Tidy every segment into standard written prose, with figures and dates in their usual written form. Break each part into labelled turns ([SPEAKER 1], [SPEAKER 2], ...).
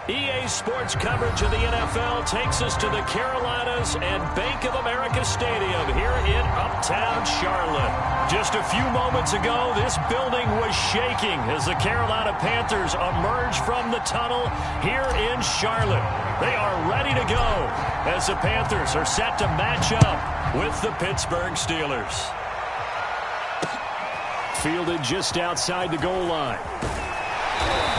[SPEAKER 1] EA Sports coverage of the NFL takes us to the Carolinas and Bank of America Stadium here in Uptown Charlotte. Just a few moments ago, this building was shaking as the Carolina Panthers emerge from the tunnel here in Charlotte. They are ready to go as the Panthers are set to match up with the Pittsburgh Steelers. Fielded just outside the goal line.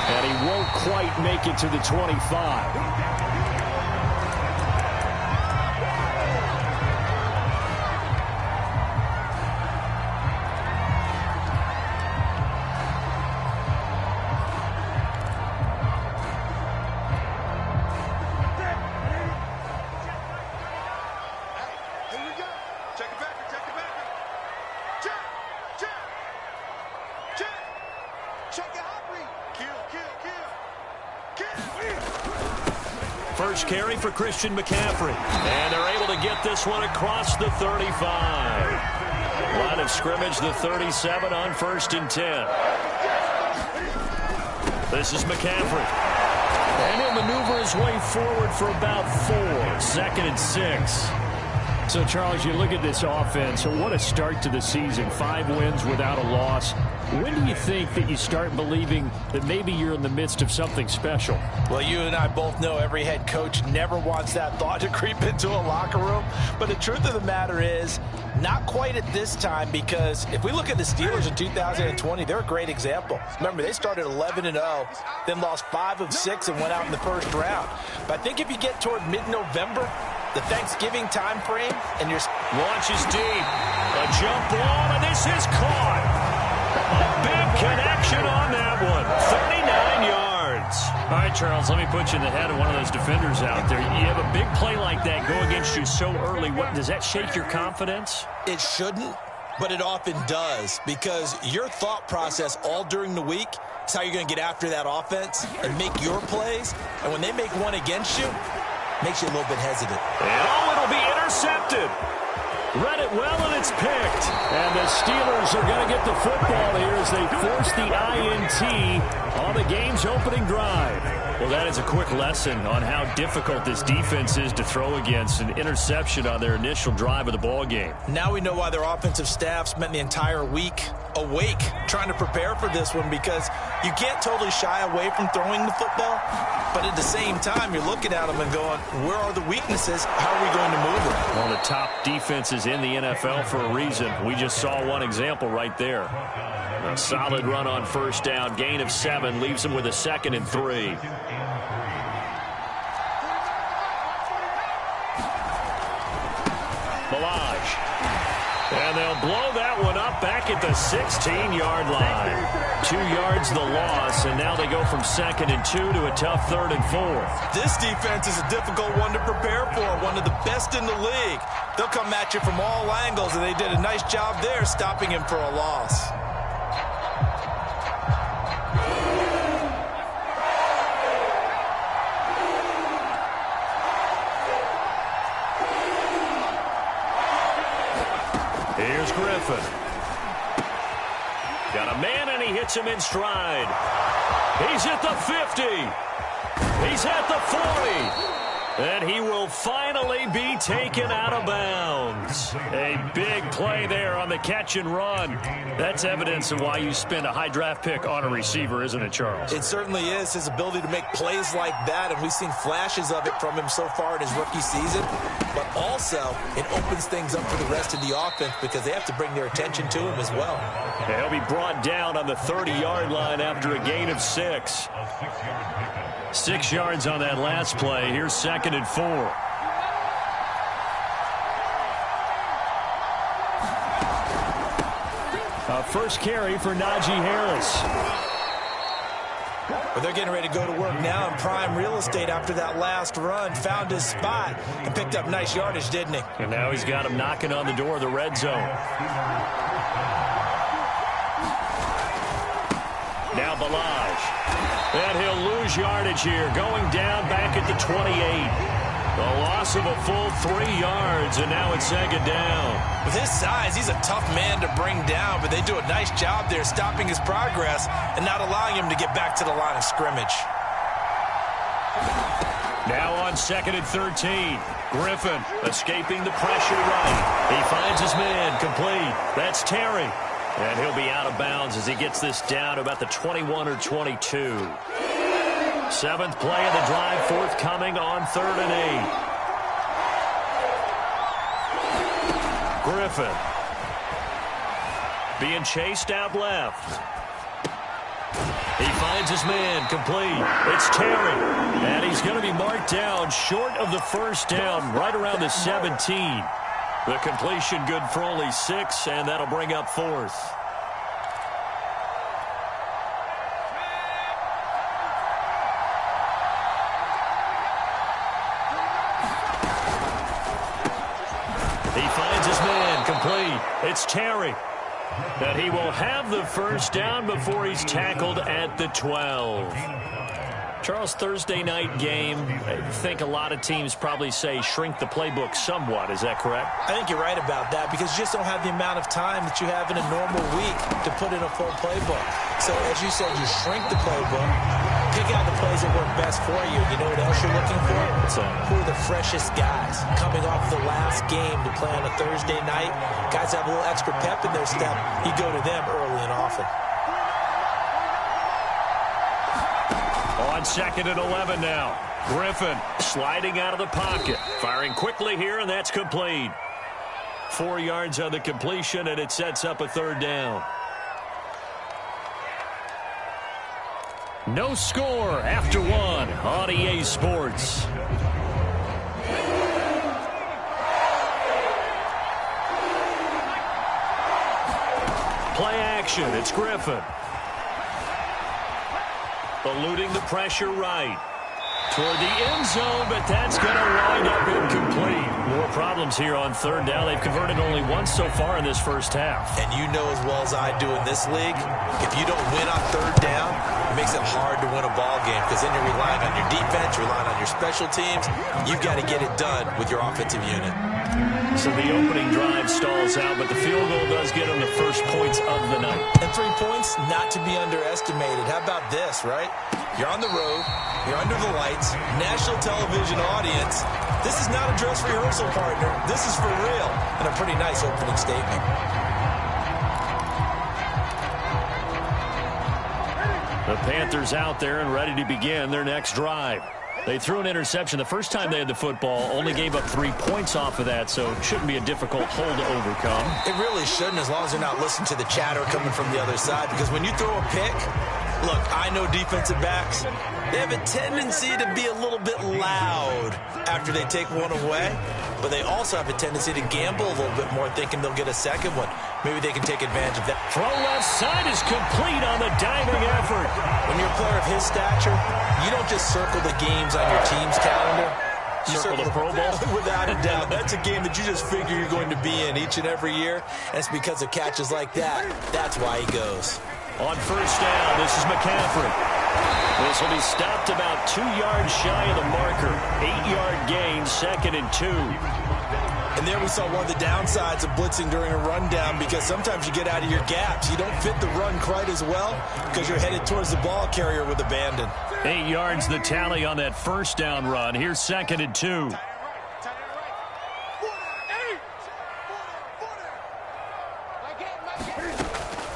[SPEAKER 1] And he won't quite make it to the 25. First carry for Christian McCaffrey. And they're able to get this one across the 35. Line of scrimmage, the 37 on 1st and 10. This is McCaffrey. And he'll maneuver his way forward for about 4. 2nd and 6. So, Charles, you look at this offense, what a start to the season. 5 wins without a loss. When do you think that you start believing that maybe you're in the midst of something special?
[SPEAKER 2] Well, you and I both know every head coach never wants that thought to creep into a locker room. But the truth of the matter is, not quite at this time, because if we look at the Steelers in 2020, they're a great example. Remember, they started 11-0, then lost 5 of 6 and went out in the first round. But I think if you get toward mid-November, the Thanksgiving time frame, and your
[SPEAKER 1] launches deep. A jump ball, and this is caught. A big connection on that one. 39 yards. All right, Charles, let me put you in the head of one of those defenders out there. You have a big play like that go against you so early. Does that shake your confidence?
[SPEAKER 2] It shouldn't, but it often does, because your thought process all during the week is how you're going to get after that offense and make your plays. And when they make one against you, makes you a little bit hesitant.
[SPEAKER 1] And it'll be intercepted. Read it well, and it's picked. And the Steelers are going to get the football here as they force the INT on the game's opening drive. Well, that is a quick lesson on how difficult this defense is to throw against. An interception on their initial drive of the ball game.
[SPEAKER 2] Now we know why their offensive staff spent the entire week awake trying to prepare for this one, because you can't totally shy away from throwing the football, but at the same time you're looking at them and going, where are the weaknesses? How are we going to move them?
[SPEAKER 1] One of the top defenses in the NFL for a reason. We just saw one example right there. A solid run on first down, gain of 7, leaves them with a 2nd and 3. And they'll blow that one up back at the 16-yard line. 2 yards the loss, and now they go from 2nd and 2 to a tough 3rd and 4.
[SPEAKER 2] This defense is a difficult one to prepare for, one of the best in the league. They'll come at you from all angles, and they did a nice job there stopping him for a loss.
[SPEAKER 1] Here's Griffin. Got a man, and he hits him in stride. He's at the 50. He's at the 40. And he will finally be taken out of bounds. A big play there on the catch and run. That's evidence of why you spend a high draft pick on a receiver, isn't it, Charles?
[SPEAKER 2] It certainly is. His ability to make plays like that, and we've seen flashes of it from him so far in his rookie season. But also, it opens things up for the rest of the offense because they have to bring their attention to him as well.
[SPEAKER 1] And he'll be brought down on the 30-yard line after a gain of 6. 6 yards on that last play. Here's 2nd and 4. First carry for Najee Harris.
[SPEAKER 2] Well, they're getting ready to go to work now in prime real estate after that last run. Found his spot and picked up nice yardage, didn't he?
[SPEAKER 1] And now he's got him knocking on the door of the red zone. Now Balaj. And he'll lose yardage here, going down back at the 28. The loss of a full 3 yards, and now it's 2nd down.
[SPEAKER 2] With his size, he's a tough man to bring down, but they do a nice job there stopping his progress and not allowing him to get back to the line of scrimmage.
[SPEAKER 1] Now on 2nd and 13. Griffin escaping the pressure right. He finds his man complete. That's Terry. And he'll be out of bounds as he gets this down to about the 21 or 22. 7th play of the drive forthcoming on 3rd and 8. Griffin being chased out left. He finds his man complete. It's Terry. And he's going to be marked down short of the first down, right around the 17. The completion good for only 6, and that'll bring up 4th. He finds his man complete. It's Terry. And he will have the first down before he's tackled at the 12. Charles, Thursday night game, I think a lot of teams probably say shrink the playbook somewhat. Is that correct?
[SPEAKER 2] I think you're right about that because you just don't have the amount of time that you have in a normal week to put in a full playbook. So, as you said, you shrink the playbook, pick out the plays that work best for you. You know what else you're looking for? Who are the freshest guys coming off the last game to play on a Thursday night? Guys have a little extra pep in their step. You go to them early and often.
[SPEAKER 1] On 2nd and 11 now. Griffin sliding out of the pocket. Firing quickly here, and that's complete. 4 yards on the completion, and it sets up a 3rd down. No score after 1 on EA Sports. Play action. It's Griffin. Eluding the pressure right. Toward the end zone, but that's going to wind up incomplete. More problems here on 3rd down. They've converted only once so far in this first half.
[SPEAKER 2] And you know as well as I do in this league, if you don't win on 3rd down, it makes it hard to win a ball game because then you're relying on your defense, you're relying on your special teams. You've got to get it done with your offensive unit.
[SPEAKER 1] So the opening drive stalls out, but the field goal does get them the first points of the night.
[SPEAKER 2] And 3 points, not to be underestimated. How about this, right? You're on the road, you're under the lights, national television audience. This is not a dress rehearsal, partner. This is for real. And a pretty nice opening statement.
[SPEAKER 1] The Panthers out there and ready to begin their next drive. They threw an interception the first time they had the football, only gave up 3 points off of that, so it shouldn't be a difficult hole to overcome.
[SPEAKER 2] It really shouldn't, as long as they're not listening to the chatter coming from the other side, because when you throw a pick, look, I know defensive backs, they have a tendency to be a little bit loud after they take one away, but they also have a tendency to gamble a little bit more, thinking they'll get a second one. Maybe they can take advantage of that.
[SPEAKER 1] Throw left side is complete on the diving effort.
[SPEAKER 2] When you're a player of his stature, you don't just circle the games on your team's calendar. You
[SPEAKER 1] circle the Pro Bowl?
[SPEAKER 2] Without a doubt. That's a game that you just figure you're going to be in each and every year, and it's because of catches like that. That's why he goes.
[SPEAKER 1] On 1st down, this is McCaffrey. This will be stopped about 2 yards shy of the marker. 8-yard gain, 2nd and 2.
[SPEAKER 2] And there we saw one of the downsides of blitzing during a rundown, because sometimes you get out of your gaps. You don't fit the run quite as well because you're headed towards the ball carrier with abandon.
[SPEAKER 1] 8 yards the tally on that 1st down run. Here's 2nd and 2.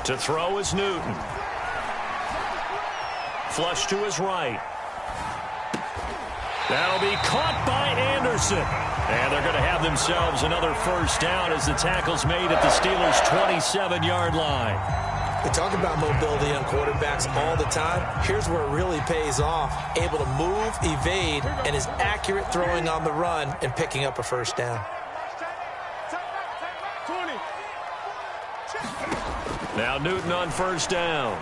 [SPEAKER 1] To throw is Newton. Flush to his right. That'll be caught by Anderson. And they're going to have themselves another 1st down as the tackle's made at the Steelers' 27-yard line.
[SPEAKER 2] We talk about mobility on quarterbacks all the time. Here's where it really pays off. Able to move, evade, and is accurate throwing on the run and picking up a 1st down.
[SPEAKER 1] Now Newton on 1st down.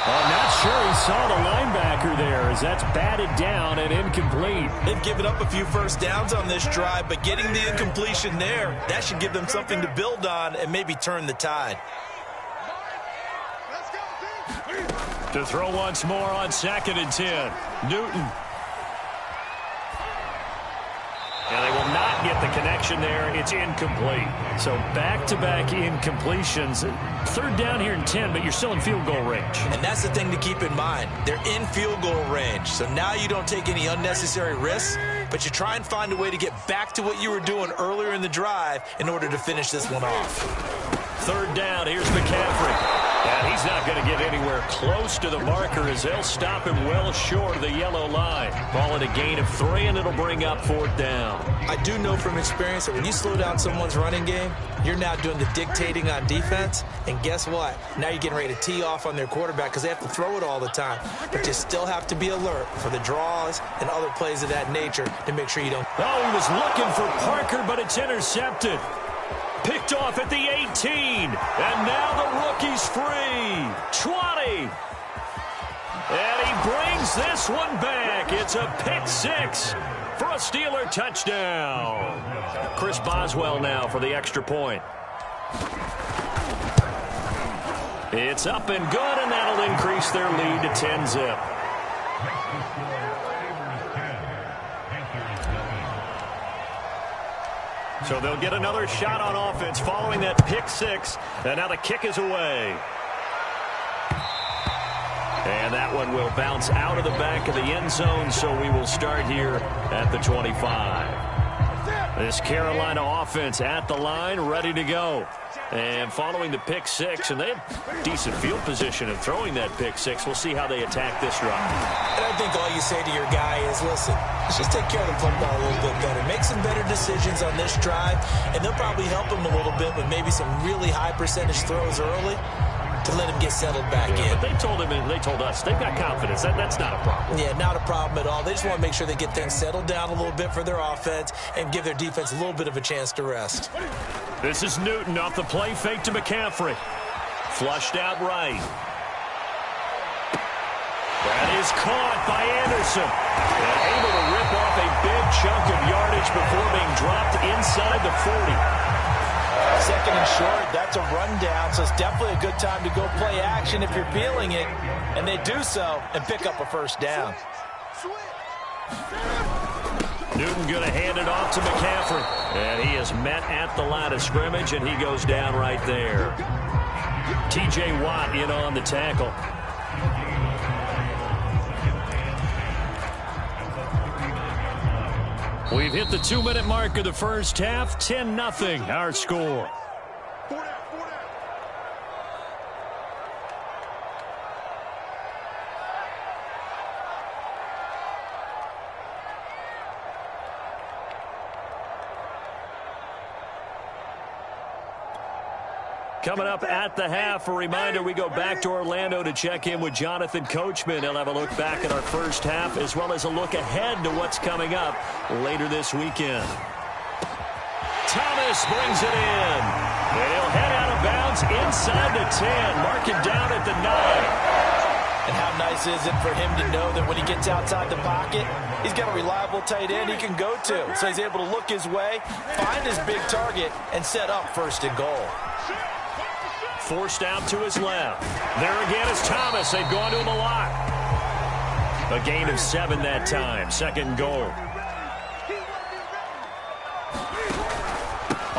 [SPEAKER 1] I'm not sure he saw the linebacker there, as that's batted down and incomplete.
[SPEAKER 2] They've given up a few 1st downs on this drive, but getting the incompletion there, that should give them something to build on and maybe turn the tide.
[SPEAKER 1] To throw once more on 2nd and 10. Newton. And they will not get the connection there. It's incomplete. So back-to-back incompletions. Third down here and 10, but you're still in field goal range.
[SPEAKER 2] And that's the thing to keep in mind. They're in field goal range. So now you don't take any unnecessary risks, but you try and find a way to get back to what you were doing earlier in the drive in order to finish this one off.
[SPEAKER 1] Third down, here's McCaffrey. And he's not going to get anywhere close to the marker as they'll stop him well short of the yellow line. Call it a gain of 3, and it'll bring up 4th down.
[SPEAKER 2] I do know from experience that when you slow down someone's running game, you're now doing the dictating on defense. And guess what? Now you're getting ready to tee off on their quarterback because they have to throw it all the time. But you still have to be alert for the draws and other plays of that nature to make sure you don't.
[SPEAKER 1] Oh, he was looking for Parker, but it's intercepted. Picked off at the 18. And now the rookie's free. 20. And he brings this one back. It's a pick 6 for a Steeler touchdown. Chris Boswell now for the extra point. It's up and good, and that'll increase their lead to 10-zip. So they'll get another shot on offense following that pick 6. And now the kick is away. And that one will bounce out of the back of the end zone, so we will start here at the 25. This Carolina offense at the line, ready to go. And following the pick 6, and they have decent field position of throwing that pick 6. We'll see how they attack this drive.
[SPEAKER 2] And I think all you say to your guy is, listen, let's just take care of the football a little bit better. Make some better decisions on this drive, and they'll probably help him a little bit with maybe some really high percentage throws early to let him get settled back in.
[SPEAKER 1] But they told him, and they told us, they've got confidence. That's not a problem.
[SPEAKER 2] Yeah, not a problem at all. They just want to make sure they get things settled down a little bit for their offense and give their defense a little bit of a chance to rest.
[SPEAKER 1] This is Newton off the play fake to McCaffrey. Flushed out right. That is caught by Anderson. And able to rip off a big chunk of yardage before being dropped inside the 40.
[SPEAKER 2] Second and short, that's a rundown, so it's definitely a good time to go play action if you're feeling it. And they do so and pick up a first down.
[SPEAKER 1] Newton going to hand it off to McCaffrey. And he is met at the line of scrimmage, and he goes down right there. T.J. Watt in on the tackle. We've hit the 2-minute mark of the first half. 10-0 our score. Coming up at the half, a reminder, we go back to Orlando to check in with Jonathan Coachman. He'll have a look back at our first half as well as a look ahead to what's coming up later this weekend. Thomas brings it in. He'll head out of bounds inside the 10. Mark it down at the 9.
[SPEAKER 2] And how nice is it for him to know that when he gets outside the pocket, he's got a reliable tight end he can go to. So he's able to look his way, find his big target, and set up first and goal.
[SPEAKER 1] Forced out to his left. There again is Thomas. They've gone to him a lot. A gain of 7 that time. Second and goal.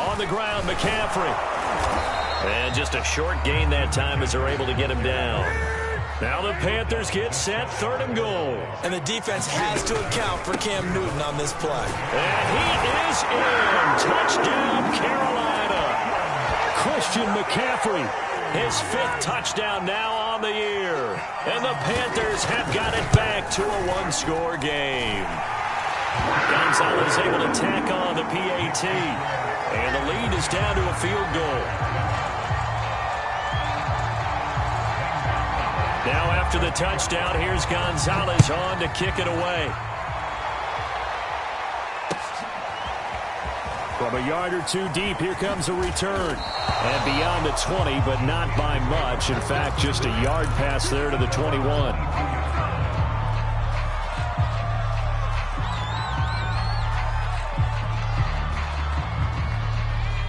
[SPEAKER 1] On the ground, McCaffrey. And just a short gain that time as they're able to get him down. Now the Panthers get set, third and goal.
[SPEAKER 2] And the defense has to account for Cam Newton on this play.
[SPEAKER 1] And he is in. Touchdown, Carolina. Christian McCaffrey, his 5th touchdown now on the year. And the Panthers have got it back to a 1-score game. Gonzalez able to tack on the PAT. And the lead is down to a field goal. Now after the touchdown, here's Gonzalez on to kick it away. From a yard or 2 deep, here comes a return. And beyond the 20, but not by much. In fact, just a yard pass there to the 21.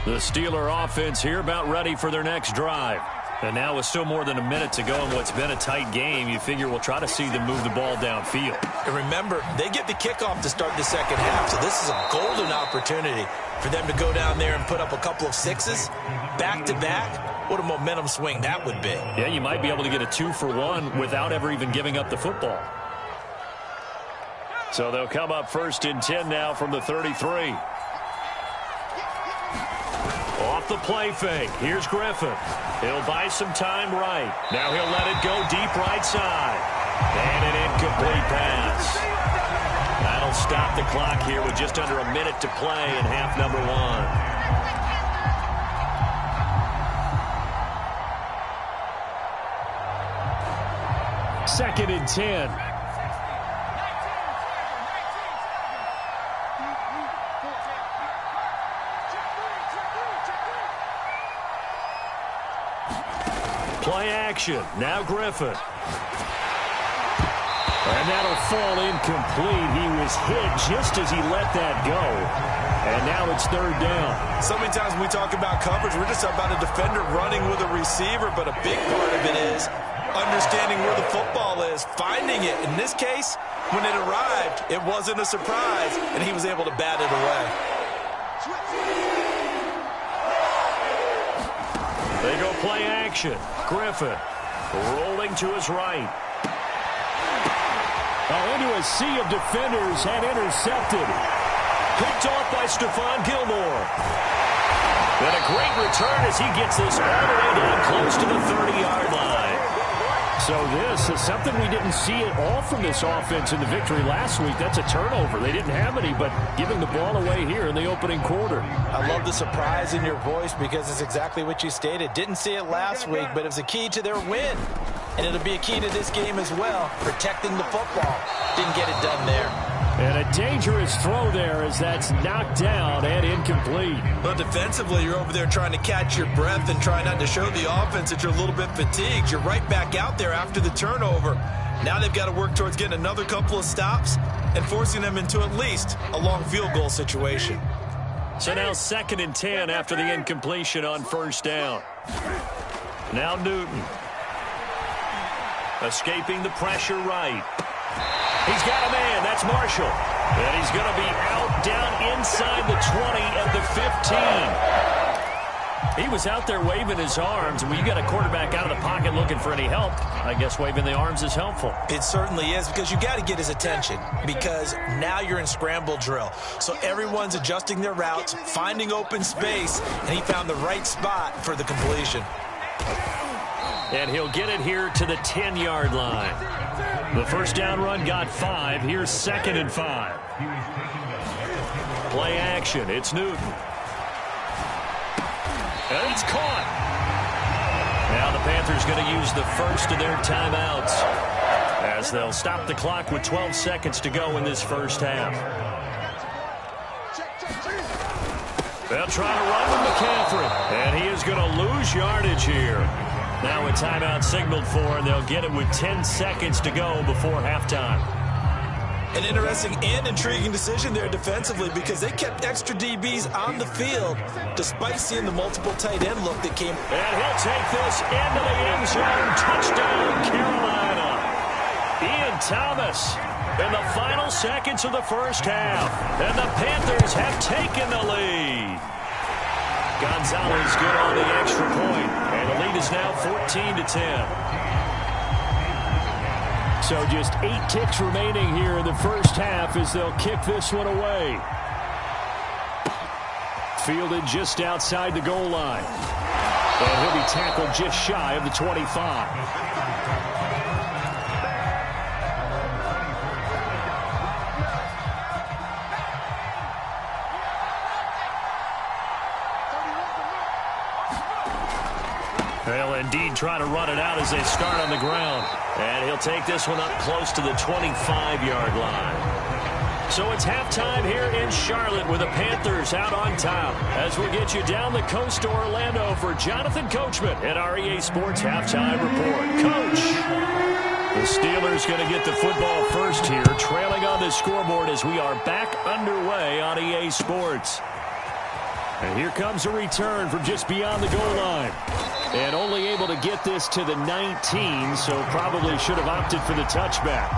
[SPEAKER 1] The Steeler offense here about ready for their next drive. And now with still more than a minute to go in what's been a tight game, you figure we'll try to see them move the ball downfield.
[SPEAKER 2] And remember, they get the kickoff to start the second half, so this is a golden opportunity for them to go down there and put up a couple of sixes back-to-back. What a momentum swing that would be.
[SPEAKER 1] Yeah, you might be able to get a 2-for-1 without ever even giving up the football. So they'll come up 1st and 10 now from the 33. Off the play fake. Here's Griffin. He'll buy some time right. Now he'll let it go deep right side. And an incomplete pass. That'll stop the clock here with just under a minute to play in half number 1. 2nd and 10. Play action. Now Griffin. And that'll fall incomplete. He was hit just as he let that go. And now it's 3rd down.
[SPEAKER 2] So many times when we talk about coverage, we're just about a defender running with a receiver, but a big part of it is understanding where the football is, finding it. In this case, when it arrived, it wasn't a surprise, and he was able to bat it away.
[SPEAKER 1] They go play action. Griffin rolling to his right. Into a sea of defenders and intercepted. Picked off by Stephon Gilmore. And a great return as he gets this all the way down close to the 30-yard line. So this is something we didn't see at all from this offense in the victory last week. That's a turnover. They didn't have any, but giving the ball away here in the opening quarter.
[SPEAKER 2] I love the surprise in your voice because it's exactly what you stated. Didn't see it last week, but it was a key to their win. And it'll be a key to this game as well, protecting the football. Didn't get it done there.
[SPEAKER 1] And a dangerous throw there as that's knocked down and incomplete.
[SPEAKER 2] Well, defensively, you're over there trying to catch your breath and try not to show the offense that you're a little bit fatigued. You're right back out there after the turnover. Now they've got to work towards getting another couple of stops and forcing them into at least a long field goal situation.
[SPEAKER 1] So now 2nd and 10 after the incompletion on 1st down. Now Newton. Escaping the pressure right. He's got a man. That's Marshall. And he's going to be out down inside the 20 at the 15. He was out there waving his arms. When you got a quarterback out of the pocket looking for any help, I guess waving the arms is helpful.
[SPEAKER 2] It certainly is, because you got to get his attention, because now you're in scramble drill. So everyone's adjusting their routes, finding open space, and he found the right spot for the completion.
[SPEAKER 1] And he'll get it here to the 10-yard line. The 1st down run got 5. Here's 2nd and 5. Play action. It's Newton. And it's caught. Now the Panthers going to use the first of their timeouts as they'll stop the clock with 12 seconds to go in this 1st half. They'll try to run with McCaffrey. And he is going to lose yardage here. Now a timeout signaled for, and they'll get it with 10 seconds to go before halftime.
[SPEAKER 2] An interesting and intriguing decision there defensively, because they kept extra DBs on the field despite seeing the multiple tight end look that came.
[SPEAKER 1] And he'll take this into the end zone. Touchdown, Carolina. Ian Thomas in the final seconds of the 1st half. And the Panthers have taken the lead. Gonzalez good on the extra point, and the lead is now 14-10. So just 8 ticks remaining here in the 1st half as they'll kick this one away. Fielded just outside the goal line. And he'll be tackled just shy of the 25. They'll indeed try to run it out as they start on the ground. And he'll take this one up close to the 25-yard line. So it's halftime here in Charlotte with the Panthers out on top. As we'll get you down the coast to Orlando for Jonathan Coachman at our EA Sports Halftime Report. Coach, the Steelers going to get the football first here, trailing on the scoreboard as we are back underway on EA Sports. And here comes a return from just beyond the goal line. And only able to get this to the 19, so probably should have opted for the touchback.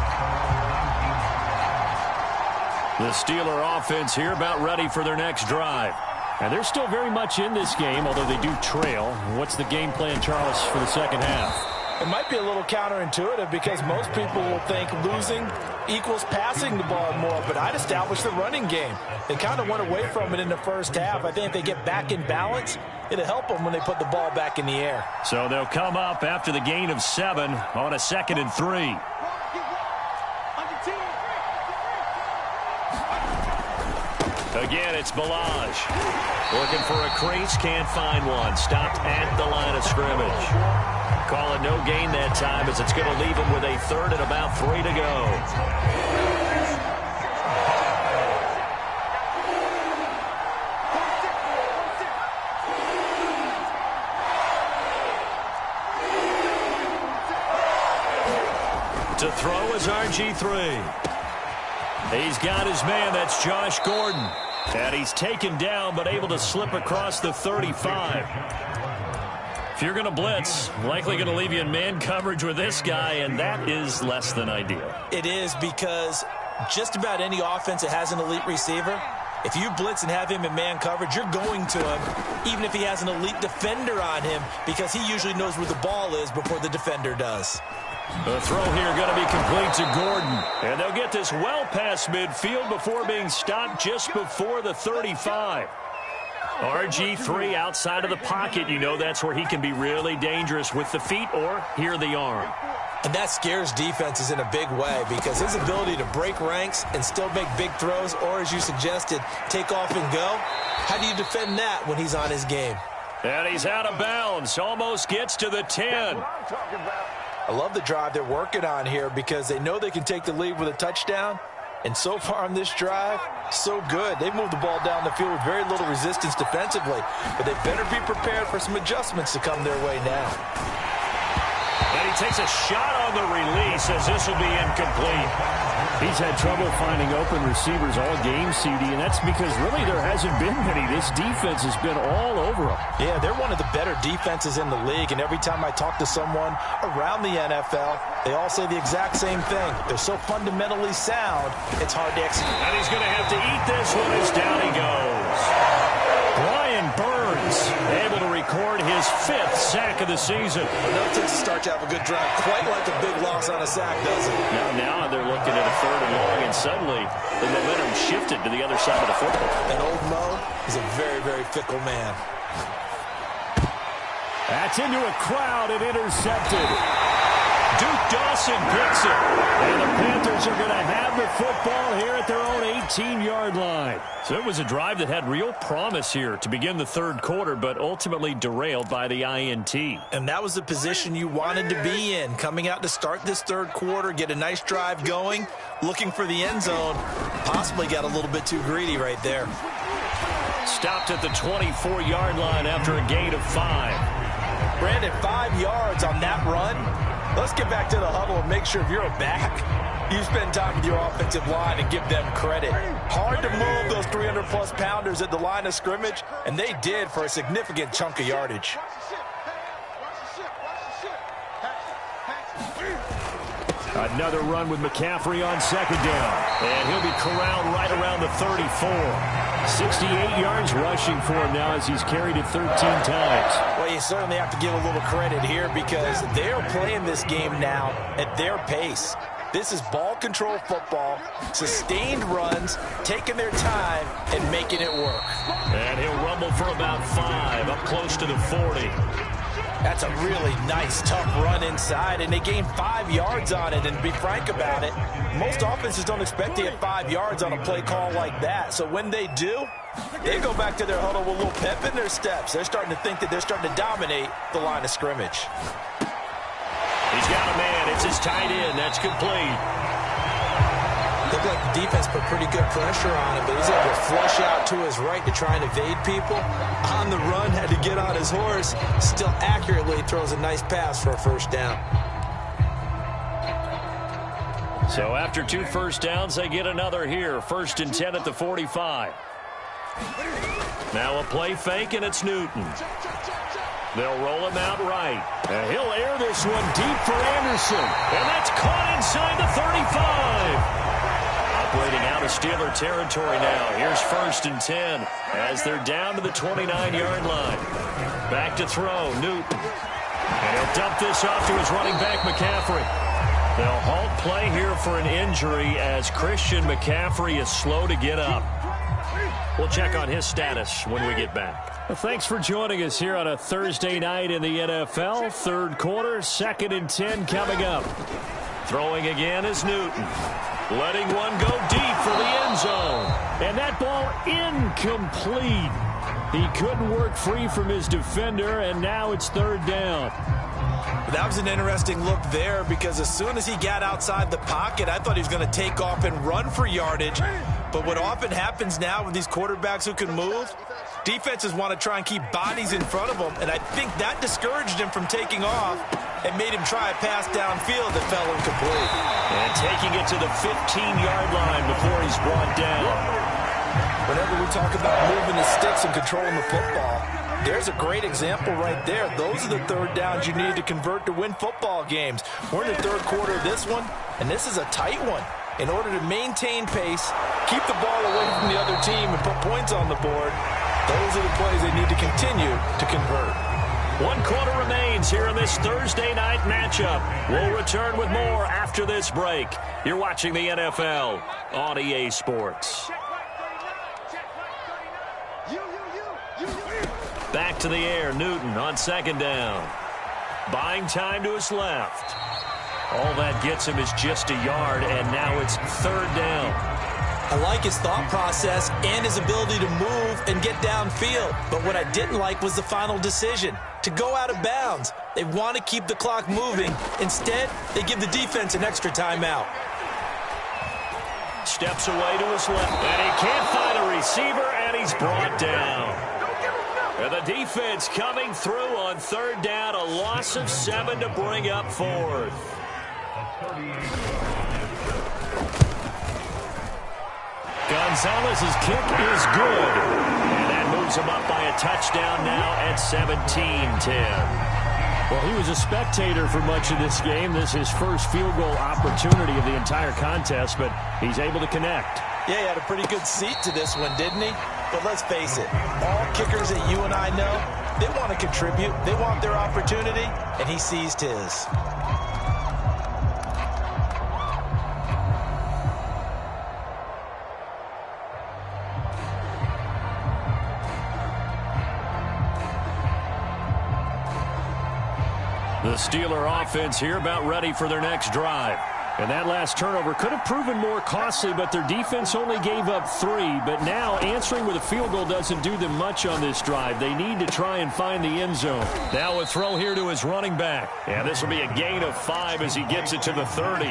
[SPEAKER 1] The Steeler offense here about ready for their next drive. And they're still very much in this game, although they do trail. What's the game plan, Charles, for the second half?
[SPEAKER 2] It might be a little counterintuitive because most people will think losing equals passing the ball more, but I'd establish the running game. They kind of went away from it in the first half. I think if they get back in balance, it'll help them when they put the ball back in the air.
[SPEAKER 1] So they'll come up after the gain of 7 on a 2nd and 3. Again, it's Balaj. Looking for a crease, can't find one. Stopped at the line of scrimmage. Call it no gain that time as it's going to leave him with a 3rd and about 3 to go. To throw is RG3. He's got his man. That's Josh Gordon. And he's taken down but able to slip across the 35. If you're going to blitz, likely going to leave you in man coverage with this guy, and that is less than ideal.
[SPEAKER 2] It is, because just about any offense that has an elite receiver, if you blitz and have him in man coverage, you're going to him, even if he has an elite defender on him, because he usually knows where the ball is before the defender does.
[SPEAKER 1] The throw here going to be complete to Gordon. And they'll get this well past midfield before being stopped just before the 35. RG3 outside of the pocket. You know that's where he can be really dangerous with the feet or here the arm.
[SPEAKER 2] And that scares defenses in a big way, because his ability to break ranks and still make big throws, or as you suggested, take off and go. How do you defend that when he's on his game?
[SPEAKER 1] And he's out of bounds. Almost gets to the 10.
[SPEAKER 2] I love the drive they're working on here because they know they can take the lead with a touchdown. And so far on this drive, so good. They've moved the ball down the field with very little resistance defensively. But they better be prepared for some adjustments to come their way now.
[SPEAKER 1] And he takes a shot on the release as this will be incomplete. He's had trouble finding open receivers all game, CD, and that's because really there hasn't been many. This defense has been all over him.
[SPEAKER 2] Yeah, they're one of the better defenses in the league, and every time I talk to someone around the NFL, they all say the exact same thing. They're so fundamentally sound, it's hard to execute.
[SPEAKER 1] And he's going to have to eat this one as down he goes. Brian Burns able to record his 5th sack of the season.
[SPEAKER 2] It never takes a start to have a good drive, quite like a big loss on a sack, does it?
[SPEAKER 1] Now they're looking at a 3rd and long, and suddenly the momentum shifted to the other side of the football.
[SPEAKER 2] And old Mo is a very, very fickle man.
[SPEAKER 1] That's into a crowd and intercepted. Duke Dawson picks it. And the Panthers are going to have the football here at their own 18-yard line. So it was a drive that had real promise here to begin the 3rd quarter, but ultimately derailed by the INT.
[SPEAKER 2] And that was the position you wanted to be in, coming out to start this 3rd quarter, get a nice drive going, looking for the end zone. Possibly got a little bit too greedy right there.
[SPEAKER 1] Stopped at the 24-yard line after a gain of 5.
[SPEAKER 2] Brandon, 5 yards on that run. Let's get back to the huddle and make sure if you're a back, you spend time with your offensive line and give them credit. Hard to move those 300-plus pounders at the line of scrimmage, and they did for a significant chunk of yardage.
[SPEAKER 1] Another run with McCaffrey on 2nd down. And he'll be corralled right around the 34. 68 yards rushing for him now as he's carried it 13 times.
[SPEAKER 2] Well, you certainly have to give a little credit here because they're playing this game now at their pace. This is ball control football, sustained runs, taking their time and making it work.
[SPEAKER 1] And he'll rumble for about 5, up close to the 40.
[SPEAKER 2] That's a really nice, tough run inside, and they gained 5 yards on it. And to be frank about it, most offenses don't expect to get 5 yards on a play call like that. So when they do, they go back to their huddle with a little pep in their steps. They're starting to think that they're starting to dominate the line of scrimmage.
[SPEAKER 1] He's got a man. It's his tight end. That's complete.
[SPEAKER 2] Looked like the defense put pretty good pressure on him, but he's able to flush out to his right to try and evade people. On the run, had to get on his horse. Still accurately throws a nice pass for a 1st down.
[SPEAKER 1] So after 2 first downs, they get another here. 1st and 10 at the 45. Now a play fake, and it's Newton. They'll roll him out right. And he'll air this one deep for Anderson. And that's caught inside the 35. Operating out of Steeler territory now. Here's 1st and 10 as they're down to the 29-yard line. Back to throw, Newton. And he'll dump this off to his running back, McCaffrey. They'll halt play here for an injury as Christian McCaffrey is slow to get up. We'll check on his status when we get back. Well, thanks for joining us here on a Thursday night in the NFL. Third quarter, 2nd and 10 coming up. Throwing again is Newton. Letting one go deep for the end zone. And that ball incomplete. He couldn't work free from his defender, and now it's 3rd down.
[SPEAKER 2] That was an interesting look there because as soon as he got outside the pocket, I thought he was going to take off and run for yardage. But what often happens now with these quarterbacks who can move, defenses want to try and keep bodies in front of them, and I think that discouraged him from taking off and made him try a pass downfield that fell incomplete.
[SPEAKER 1] And taking it to the 15-yard line before he's brought down.
[SPEAKER 2] Whenever we talk about moving the sticks and controlling the football, there's a great example right there. Those are the 3rd downs you need to convert to win football games. We're in the 3rd quarter of this one, and this is a tight one. In order to maintain pace, keep the ball away from the other team, and put points on the board, those are the plays they need to continue to convert.
[SPEAKER 1] 1 quarter remains here in this Thursday night matchup. We'll return with more after this break. You're watching the NFL on EA Sports. Back to the air, Newton on 2nd down. Buying time to his left. All that gets him is just a yard, and now it's 3rd down.
[SPEAKER 2] I like his thought process and his ability to move and get downfield. But what I didn't like was the final decision, to go out of bounds. They want to keep the clock moving. Instead, they give the defense an extra timeout.
[SPEAKER 1] Steps away to his left, and he can't find a receiver, and he's brought down. And the defense coming through on 3rd down, a loss of 7 to bring up 4th. Gonzalez's kick is good. And that moves him up by a touchdown now at 17-10. Well, he was a spectator for much of this game. This is his first field goal opportunity of the entire contest, but he's able to connect.
[SPEAKER 2] Yeah, he had a pretty good seat to this one, didn't he? But let's face it, all kickers that you and I know, they want to contribute. They want their opportunity, and he seized his.
[SPEAKER 1] The Steeler offense here about ready for their next drive. And that last turnover could have proven more costly, but their defense only gave up 3. But now answering with a field goal doesn't do them much on this drive. They need to try and find the end zone. Now a throw here to his running back. And this will be a gain of 5 as he gets it to the 30.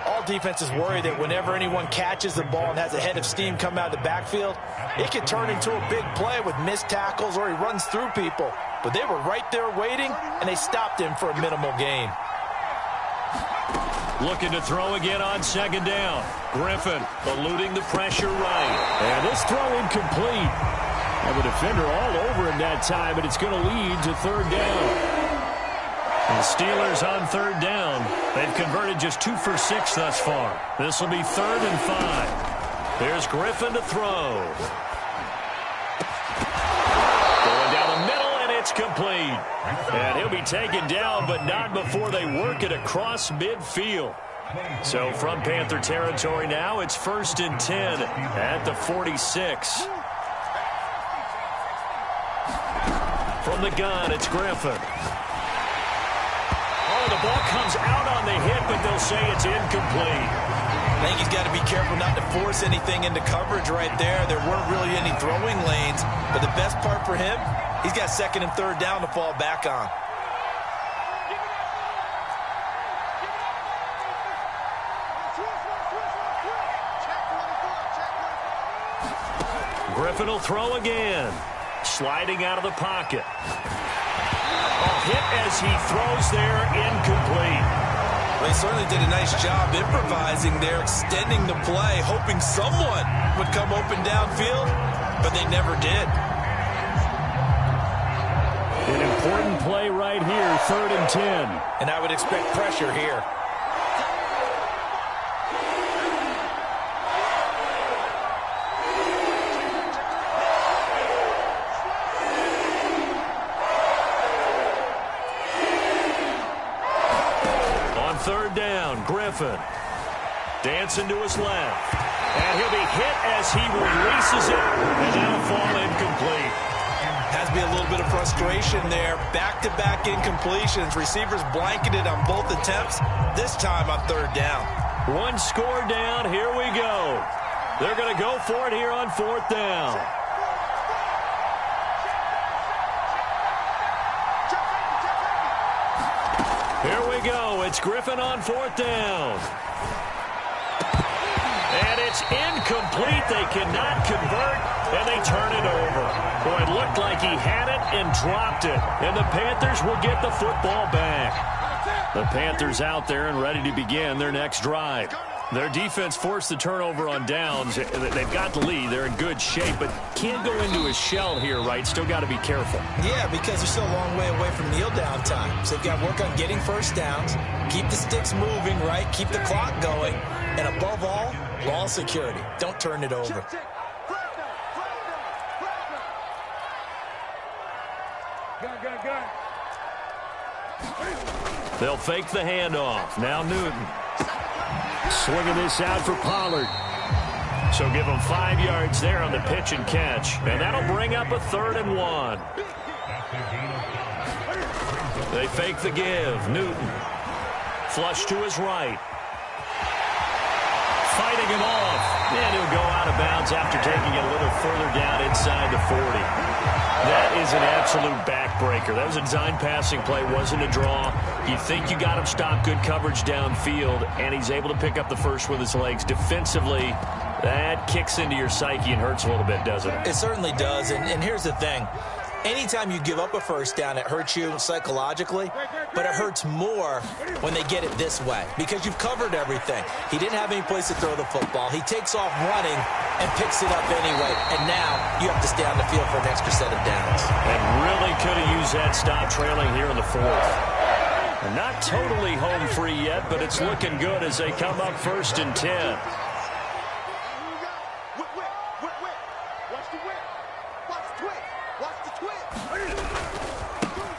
[SPEAKER 2] All defenses worry that whenever anyone catches the ball and has a head of steam come out of the backfield, it could turn into a big play with missed tackles or he runs through people. But they were right there waiting, and they stopped him for a minimal gain.
[SPEAKER 1] Looking to throw again on 2nd down. Griffin eluding the pressure right. And this throw incomplete. And the defender all over him that time, but it's going to lead to 3rd down. And the Steelers on 3rd down. They've converted just 2 for 6 thus far. This will be 3rd and 5. There's Griffin to throw. Going down the middle. It's complete. And he'll be taken down, but not before they work it across midfield. So from Panther territory now, it's 1st and 10 at the 46. From the gun, it's Griffin. Oh, the ball comes out on the hit, but they'll say it's incomplete.
[SPEAKER 2] I think he's got to be careful not to force anything into coverage right there. There weren't really any throwing lanes, but the best part for him, he's got 2nd and 3rd down to fall back on.
[SPEAKER 1] Griffin will throw again. Sliding out of the pocket. A hit as he throws there, incomplete.
[SPEAKER 2] Well, he certainly did a nice job improvising there, extending the play, hoping someone would come open downfield, but they never did.
[SPEAKER 1] important play right here, 3rd and 10.
[SPEAKER 2] And I would expect pressure here.
[SPEAKER 1] On 3rd down, Griffin. Dancing to his left. And he'll be hit as he releases it, and that'll fall incomplete.
[SPEAKER 2] Has to be a little bit of frustration there. Back-to-back incompletions. Receivers blanketed on both attempts, this time on 3rd down.
[SPEAKER 1] One score down. Here we go. They're going to go for it here on 4th down. Here we go. It's Griffin on 4th down. And it's incomplete. They cannot convert, and they turn it over. Boy, it looked like he had it and dropped it. And the Panthers will get the football back. The Panthers out there and ready to begin their next drive. Their defense forced the turnover on downs. They've got the lead. They're in good shape, but can't go into a shell here, right? Still got to be careful.
[SPEAKER 2] Yeah, because they're still a long way away from kneel down time. So they've got to work on getting first downs, keep the sticks moving, right? Keep the clock going. And above all, ball security. Don't turn it over.
[SPEAKER 1] They'll fake the handoff. Now Newton. Swinging this out for Pollard. So give him 5 yards there on the pitch and catch. And that'll bring up a 3rd and 1. They fake the give. Newton. Flush to his right. Fighting him off. And he'll go out of bounds after taking it a little further down inside the 40. That is an absolute backbreaker. That was a design passing play, wasn't a draw. You think you got him stopped, good coverage downfield, and he's able to pick up the first with his legs. Defensively, that kicks into your psyche and hurts a little bit, doesn't it?
[SPEAKER 2] It certainly does, and here's the thing. Anytime you give up a first down, it hurts you psychologically, but it hurts more when they get it this way because you've covered everything. He didn't have any place to throw the football. He takes off running and picks it up anyway, and now you have to stay on the field for an extra set of downs.
[SPEAKER 1] And really could have used that stop trailing here in the 4th. And not totally home free yet, but it's looking good as they come up 1st and 10.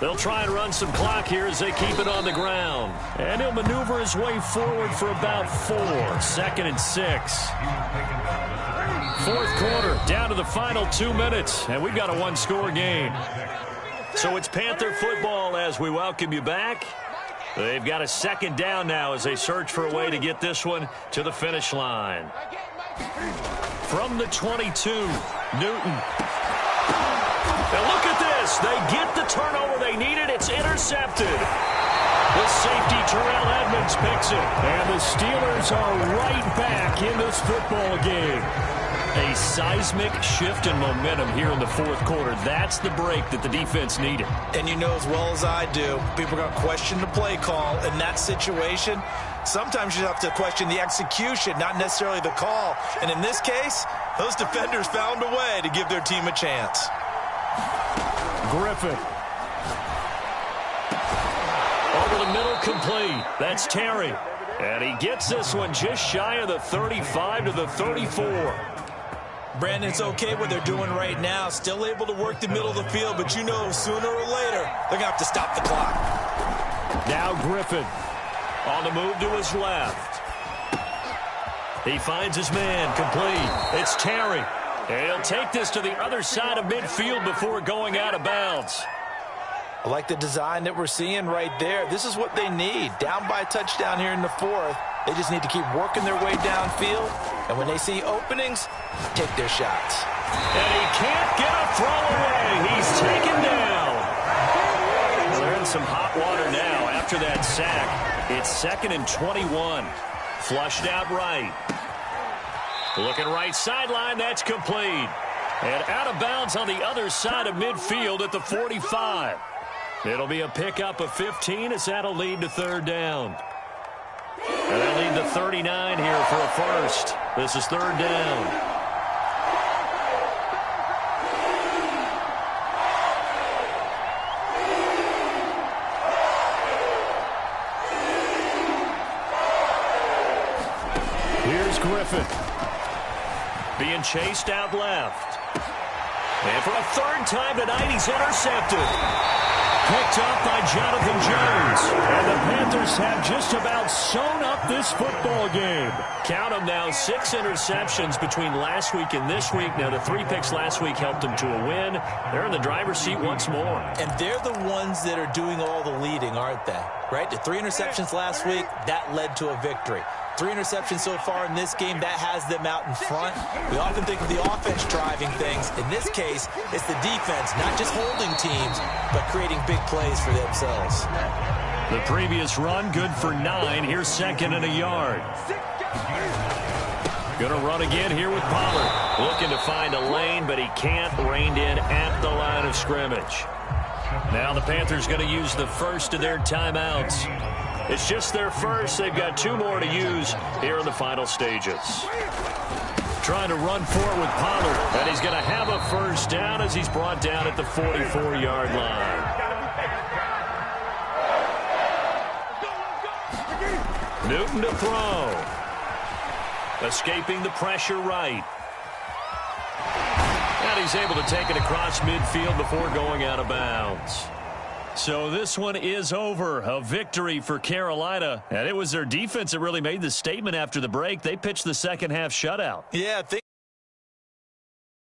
[SPEAKER 1] They'll try and run some clock here as they keep it on the ground. And he'll maneuver his way forward for about 4. 2nd and 6. 4th quarter, down to the final 2 minutes. And we've got a one-score game. So it's Panther football as we welcome you back. They've got a 2nd down now as they search for a way to get this one to the finish line. From the 22, Newton. Now look at this. They get the turnover they needed. It's intercepted. The safety, Terrell Edmonds, picks it. And the Steelers are right back in this football game. A seismic shift in momentum here in the 4th quarter. That's the break that the defense needed.
[SPEAKER 2] And you know as well as I do, people are going to question the play call in that situation. Sometimes you have to question the execution, not necessarily the call. And in this case, those defenders found a way to give their team a chance.
[SPEAKER 1] Griffin. Over the middle, complete. That's Terry. And he gets this one just shy of the 35 to the 34.
[SPEAKER 2] Brandon, it's okay what they're doing right now. Still able to work the middle of the field, but you know sooner or later they're going to have to stop the clock.
[SPEAKER 1] Now Griffin on the move to his left. He finds his man, complete. It's Terry. And he'll take this to the other side of midfield before going out of bounds.
[SPEAKER 2] I like the design that we're seeing right there. This is what they need. Down by a touchdown here in the 4th. They just need to keep working their way downfield. And when they see openings, take their shots.
[SPEAKER 1] And he can't get a throw away. He's taken down. Well, they're in some hot water now after that sack. It's 2nd and 21. Flushed out right. Looking right sideline. That's complete. And out of bounds on the other side of midfield at the 45. It'll be a pickup of 15 as that'll lead to 3rd down. And they'll lead to 39 here for a first. This is 3rd down. Duckin. Being chased out left. And for a third time tonight, he's intercepted. Picked up by Jonathan Jones. And the Panthers have just about sewn up this football game. Count them now, 6 interceptions between last week and this week. Now, the 3 picks last week helped them to a win. They're in the driver's seat once more.
[SPEAKER 2] And they're the ones that are doing all the leading, aren't they? Right? The 3 interceptions last week, that led to a victory. 3 interceptions so far in this game, that has them out in front. We often think of the offense driving things. In this case, it's the defense, not just holding teams, but creating big plays for themselves.
[SPEAKER 1] The previous run, good for 9. Here's second and a yard. Going to run again here with Pollard. Looking to find a lane, but he can't. Reined in at the line of scrimmage. Now the Panthers going to use the first of their timeouts. It's just their first. They've got 2 more to use here in the final stages. Trying to run for it with Pollard. And he's going to have a first down as he's brought down at the 44-yard line. Newton to throw. Escaping the pressure right. And he's able to take it across midfield before going out of bounds. So this one is over. A victory for Carolina. And it was their defense that really made the statement after the break. They pitched the second half shutout.
[SPEAKER 2] Yeah,